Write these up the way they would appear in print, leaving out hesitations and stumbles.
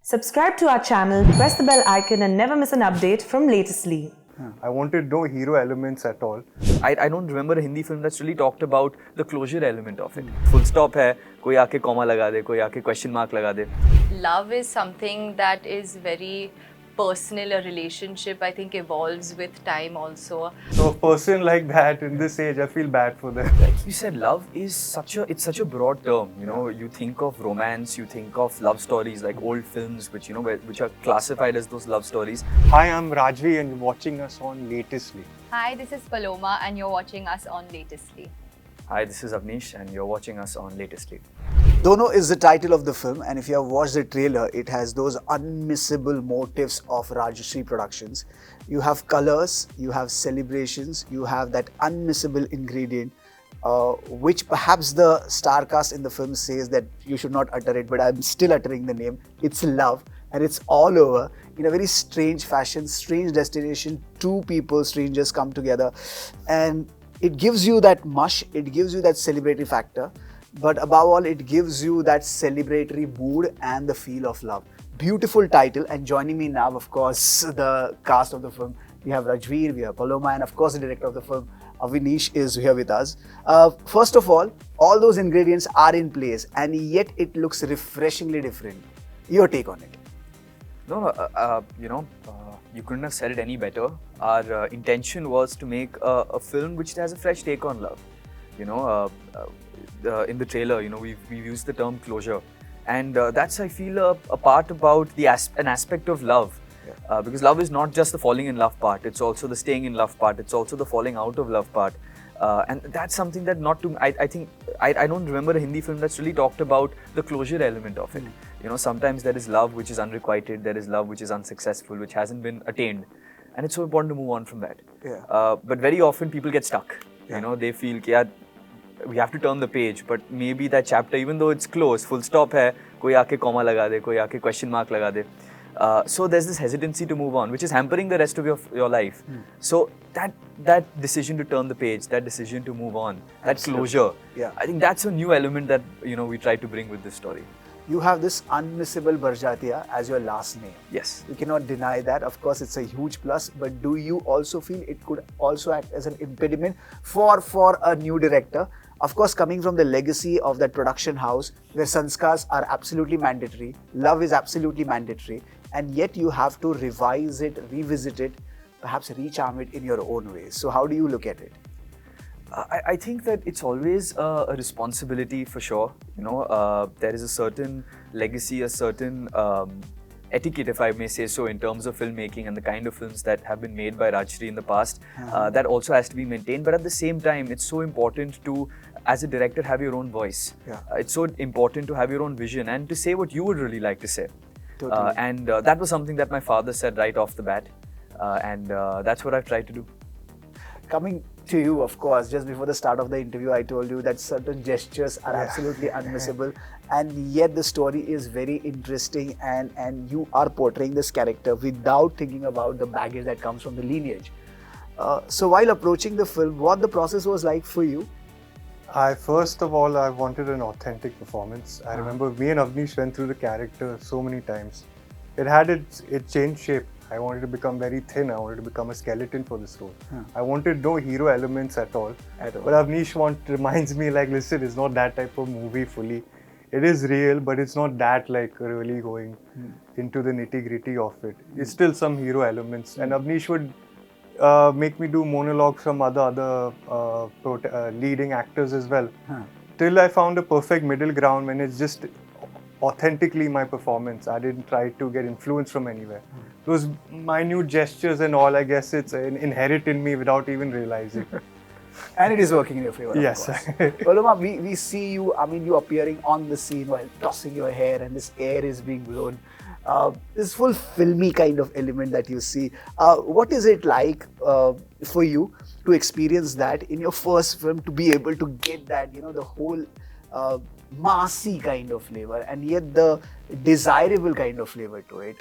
Subscribe to our channel, press the bell icon and never miss an update from Latestly. I wanted no hero elements at all. I don't remember a Hindi film that's really talked about the closure element of it. Full stop है, कोई आके comma लगा दे, कोई आके question mark लगा दे. Love is something that is very personal. A relationship, I think, evolves with time also. So a person like that in this age, I feel bad for them. Like you said, love is it's such a broad term. You know, you think of romance, you think of love stories like old films, which which are classified as those love stories. Hi, I'm Rajveer and you're watching us on Latestly. Hi, this is Paloma and you're watching us on Latestly. Hi, this is Avnish and you're watching us on Latestly. Dono is the title of the film, and if you have watched the trailer, it has those unmissable motifs of Rajshri productions. You have colors, you have celebrations, you have that unmissable ingredient, which perhaps the star cast in the film says that you should not utter it, but I'm still uttering the name. It's love, and it's all over in a very strange fashion, strange destination. Two people, strangers, come together, and it gives you that mush, it gives you that celebratory factor. But above all, it gives you that celebratory mood and the feel of love. Beautiful title, and joining me now, of course, the cast of the film. We have Rajveer, we have Paloma, and of course the director of the film, Avnish, is here with us. First of all those ingredients are in place, and yet it looks refreshingly different. Your take on it? You couldn't have said it any better. Our intention was to make a film which has a fresh take on love. In the trailer, we've used the term closure, and that's, I feel, a part about an aspect of love. Yeah. Because love is not just the falling in love part; it's also the staying in love part. It's also the falling out of love part, and that's something that I think I don't remember a Hindi film that's really talked about the closure element of it. Sometimes there is love which is unrequited, there is love which is unsuccessful, which hasn't been attained, and it's so important to move on from that. Yeah. But very often people get stuck. Yeah. They feel that we have to turn the page, but maybe that chapter, even though it's closed, full stop hai, koi aake comma laga de, koi aake question mark laga de. So there's this hesitancy to move on, which is hampering the rest of your life. So that decision to turn the page, that decision to move on, that closure, I think that's a new element that we try to bring with this story. You have this unmissable Barjatya as your last name. Yes. You cannot deny that. Of course, it's a huge plus, but do you also feel it could also act as an impediment for a new director? Of course, coming from the legacy of that production house where sanskars are absolutely mandatory, love is absolutely mandatory, and yet you have to revise it, revisit it, perhaps recharm it in your own way. So how do you look at it? I think that it's always a responsibility for sure. There is a certain legacy, a certain etiquette, if I may say so, in terms of filmmaking and the kind of films that have been made by Rajshri in the past. That also has to be maintained. But at the same time, it's so important to, as a director, have your own voice. Yeah. It's so important to have your own vision and to say what you would really like to say. Totally. And that was something that my father said right off the bat. And that's what I've tried to do. Coming to you, of course, just before the start of the interview, I told you that certain gestures are absolutely unmissable, and yet the story is very interesting, and you are portraying this character without thinking about the baggage that comes from the lineage. So while approaching the film, what the process was like for you? First of all, I wanted an authentic performance. I remember me and Avnish went through the character so many times. It changed shape. I wanted to become very thin. I wanted to become a skeleton for this role. I wanted no hero elements at all. But Avnish reminds me, like, listen, it's not that type of movie fully. It is real, but it's not that like really going into the nitty-gritty of it. It's still some hero elements. And Avnish would make me do monologues from other leading actors as well. Till I found a perfect middle ground when it's just authentically my performance. I didn't try to get influence from anywhere. Those minute gestures and all, I guess it's inherent in me without even realizing. And it is working in your favor. Yes. Paloma, we see you, you appearing on the scene while tossing your hair and this air is being blown. This full filmy kind of element that you see. What is it like for you to experience that in your first film, to be able to get that, the whole massy kind of flavor and yet the desirable kind of flavor to it?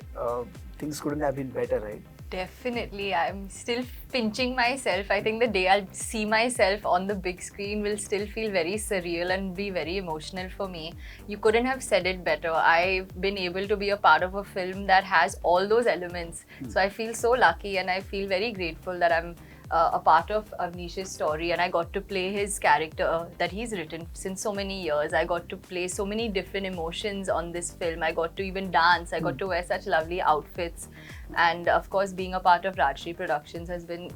Things couldn't have been better, right? Definitely, I'm still pinching myself. I think the day I'll see myself on the big screen will still feel very surreal and be very emotional for me. You couldn't have said it better. I've been able to be a part of a film that has all those elements. So I feel so lucky and I feel very grateful that I'm a part of Avnish's story and I got to play his character that he's written since so many years. I got to play so many different emotions on this film. I got to even dance. I got to wear such lovely outfits. And of course, being a part of Rajshri Productions has been,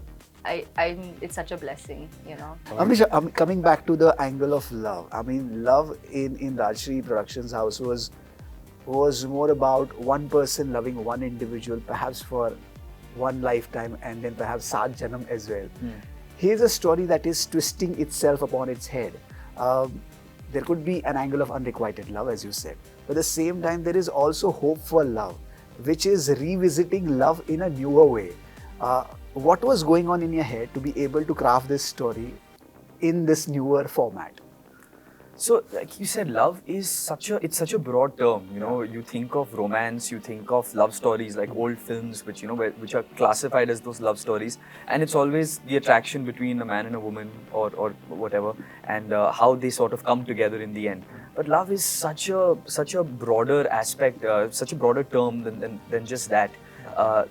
it's such a blessing, you know. Avnish, coming back to the angle of love. I mean, love in Rajshri Productions house was more about one person loving one individual, perhaps for one lifetime and then perhaps Saat Janam as well. Here's a story that is twisting itself upon its head. There could be an angle of unrequited love, as you said, but at the same time there is also hope for love, which is revisiting love in a newer way. What was going on in your head to be able to craft this story in this newer format? So, like you said, love is such a broad term. You know, you think of romance, you think of love stories like old films, which which are classified as those love stories, and it's always the attraction between a man and a woman or whatever, and how they sort of come together in the end. But love is such a broader aspect, such a broader term than just that.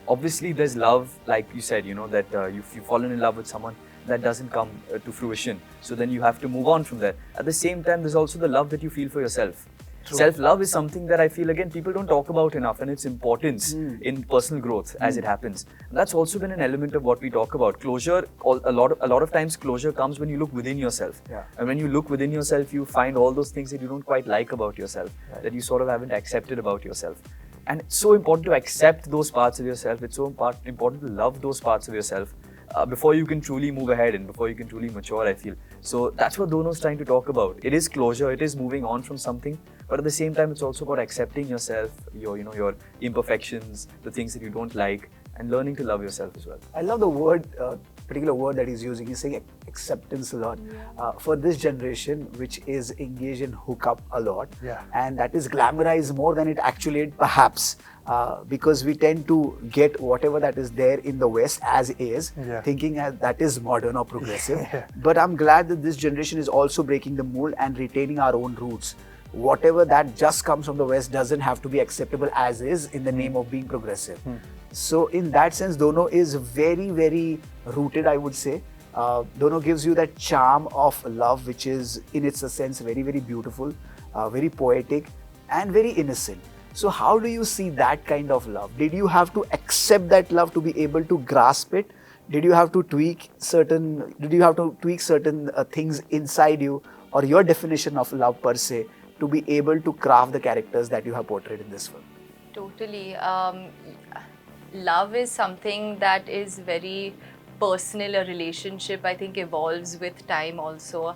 Obviously, there's love, like you said, that you've fallen in love with someone. That doesn't come to fruition. So then you have to move on from there. At the same time, there's also the love that you feel for yourself. Self-love is something that I feel, again, people don't talk about enough, and its importance in personal growth as it happens. And that's also been an element of what we talk about. Closure, a lot of times closure comes when you look within yourself. And when you look within yourself, you find all those things that you don't quite like about yourself, that you sort of haven't accepted about yourself. And it's so important to accept those parts of yourself. It's so important to love those parts of yourself. Before you can truly move ahead and before you can truly mature, I feel. So that's what Dono is trying to talk about. It is closure, it is moving on from something, but at the same time, it's also about accepting yourself, your imperfections, the things that you don't like, and learning to love yourself as well. I love the particular word that he's using. He's saying acceptance a lot. For this generation, which is engaged in hookup a lot, and that is glamorized more than it actually is, perhaps, because we tend to get whatever that is there in the West as is, thinking that is modern or progressive. But I'm glad that this generation is also breaking the mold and retaining our own roots. Whatever that just comes from the West doesn't have to be acceptable as is in the name of being progressive. So in that sense, Dono is very, very rooted, I would say. Dono gives you that charm of love, which is in its sense very, very beautiful, very poetic and very innocent. So how do you see that kind of love? Did you have to accept that love to be able to grasp it? Did you have to tweak certain things inside you, or your definition of love per se, to be able to craft the characters that you have portrayed in this film? Totally. Love is something that is very personal. A relationship, I think, evolves with time also.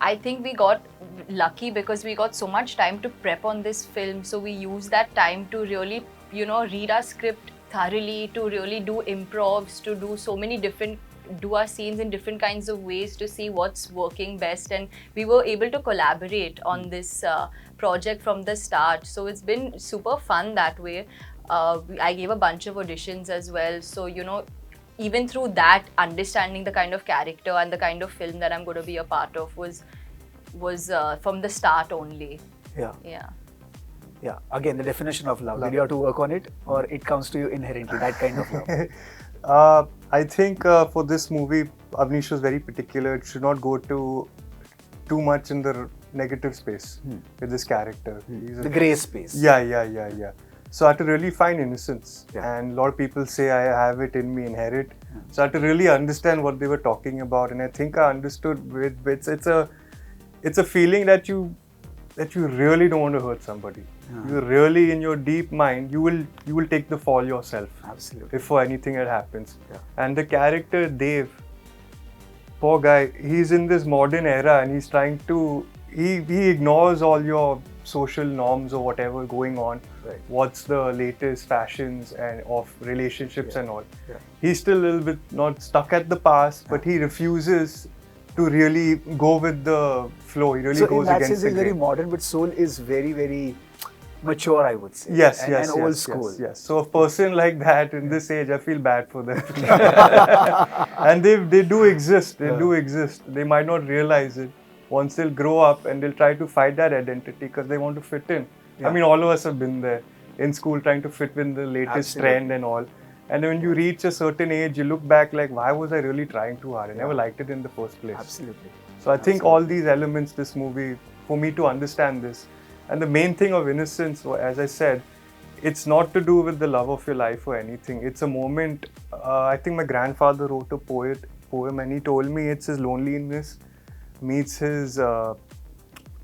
I think we got lucky because we got so much time to prep on this film. So we used that time to really, read our script thoroughly, to really do improvs, to do so many do our scenes in different kinds of ways to see what's working best. And we were able to collaborate on this project from the start. So it's been super fun that way. I gave a bunch of auditions as well. So, even through that, understanding the kind of character and the kind of film that I'm going to be a part of was from the start only. Yeah. Again, the definition of love. Did you have to work on it, or it comes to you inherently, that kind of love? I think for this movie, Avnish was very particular. It should not go too much in the negative space with this character. The grey space. Yeah. So I had to really find innocence, and a lot of people say I have it in me, inherit. So I had to really understand what they were talking about, and I think I understood with bits. It's a feeling that you really don't want to hurt somebody. You really, in your deep mind, you will take the fall yourself. Absolutely. If for anything that happens. And the character Dev, poor guy, he's in this modern era, and he's trying to he ignores all your social norms or whatever going on. What's the latest fashions and of relationships and all. He's still a little bit not stuck at the past, but he refuses to really go with the flow. He really goes against the grain. So in that sense, he's very modern, but soul is very, very mature, I would say. Yes, and, yes, and old yes, school. yes, yes. So a person like that in this age, I feel bad for them. And they do exist. They do exist. They might not realize it. Once they'll grow up and they'll try to fight that identity because they want to fit in. I mean, all of us have been there in school trying to fit in the latest trend and all. And when you reach a certain age, you look back like, why was I really trying too hard? I never liked it in the first place. Absolutely. So I think all these elements, this movie, for me to understand this, and the main thing of innocence, as I said, it's not to do with the love of your life or anything. It's a moment. I think my grandfather wrote a poem, and he told me it's his loneliness meets his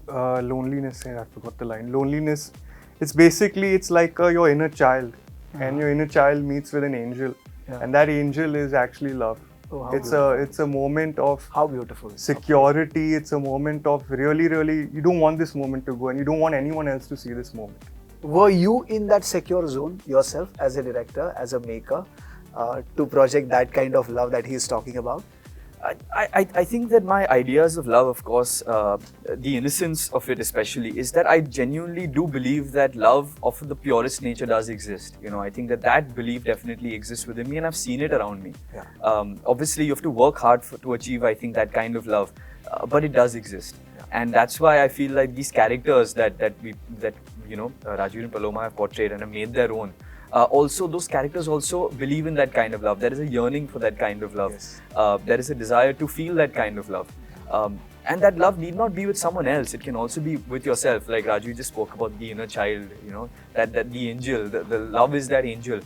loneliness. I forgot the line. Loneliness. It's basically like your inner child, and your inner child meets with an angel, and that angel is actually love. Oh, it's a moment of how beautiful security. It's a moment of really you don't want this moment to go, and you don't want anyone else to see this moment. Were you in that secure zone yourself as a director, as a maker, to project that kind of love that he's talking about? I think that my ideas of love, of course, the innocence of it especially, is that I genuinely do believe that love of the purest nature does exist. You know, I think that belief definitely exists within me, and I've seen it around me. Obviously, you have to work hard to achieve, I think, that kind of love, but it does exist. And that's why I feel like these characters that Rajveer and Paloma have portrayed and have made their own. Also, those characters also believe in that kind of love. There is a yearning for that kind of love. There is a desire to feel that kind of love. And that love need not be with someone else. It can also be with yourself. Like Raju just spoke about the inner child, you know, that the angel, the love is that angel.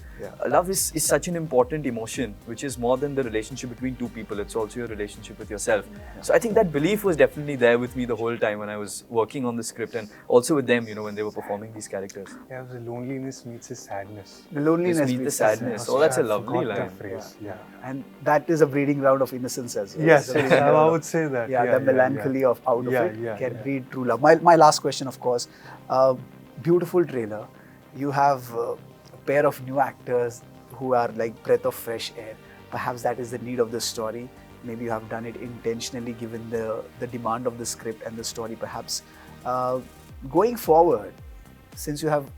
Love is such an important emotion, which is more than the relationship between two people. It's also your relationship with yourself. So I think that belief was definitely there with me the whole time when I was working on the script, and also with them, you know, when they were performing these characters. Yeah, the loneliness meets his sadness. The loneliness meets the sadness. Oh, that's a lovely line. That phrase. And that is a breeding ground of innocence as well. Yes, I would say that. The melancholy of out of it can breed true love. My last question, of course, beautiful trailer. You have a pair of new actors who are like breath of fresh air. Perhaps that is the need of the story. Maybe you have done it intentionally given the demand of the script and the story perhaps. Going forward, since you have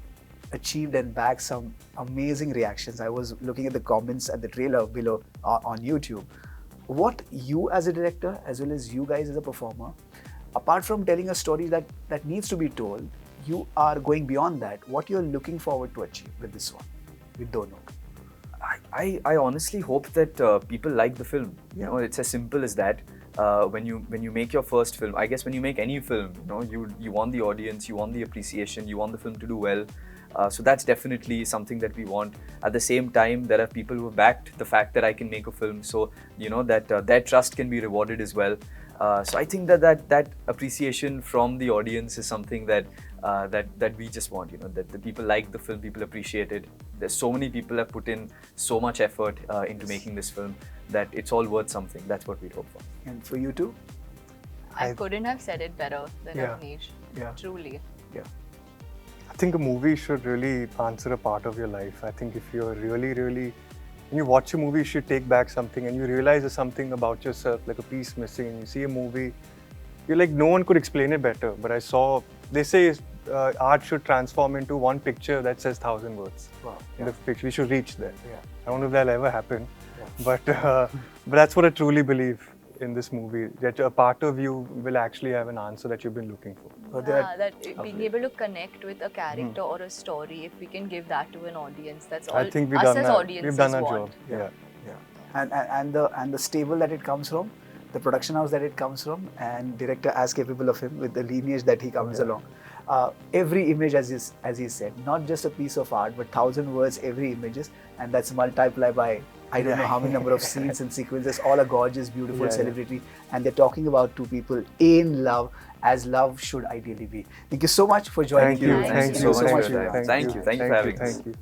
achieved and bagged some amazing reactions, I was looking at the comments at the trailer below on YouTube. What you as a director, as well as you guys as a performer, apart from telling a story that needs to be told, you are going beyond that. What you're looking forward to achieve with this one, with Dono? I honestly hope that people like the film. You know, it's as simple as that. When you make your first film, I guess when you make any film, you know, you want the audience, you want the appreciation, you want the film to do well. So that's definitely something that we want. At the same time, there are people who have backed the fact that I can make a film, so you know that their trust can be rewarded as well. So I think that appreciation from the audience is something that we just want. You know, that the people like the film, people appreciate it. There's so many people have put in so much effort into making this film that it's all worth something. That's what we hope for. And for you too? I couldn't have said it better than Avnish. Yeah. Truly. Yeah. I think a movie should really answer a part of your life. I think if you're really, when you watch a movie, you should take back something and you realize there's something about yourself, like a piece missing, and you see a movie, you're like, no one could explain it better. But they say art should transform into one picture that says 1,000 words. Wow. In the picture, we should reach there. I don't know if that'll ever happen, but that's what I truly believe in this movie, that a part of you will actually have an answer that you've been looking for. That being able to connect with a character or a story, if we can give that to an audience, that's all. I think we've us done as that. audiences We've done our want. job. And the stable that it comes from, the production house that it comes from, and director as capable of him with the lineage that he comes along. Every image, as he said, not just a piece of art, but 1,000 words every images, and that's multiplied by I don't know how many number of scenes and sequences. All are gorgeous, beautiful, celebratory, and they're talking about two people in love, as love should ideally be. Thank you so much for joining. Thank you. Thank you so much. Thank you. Thank you for having us. Thank you.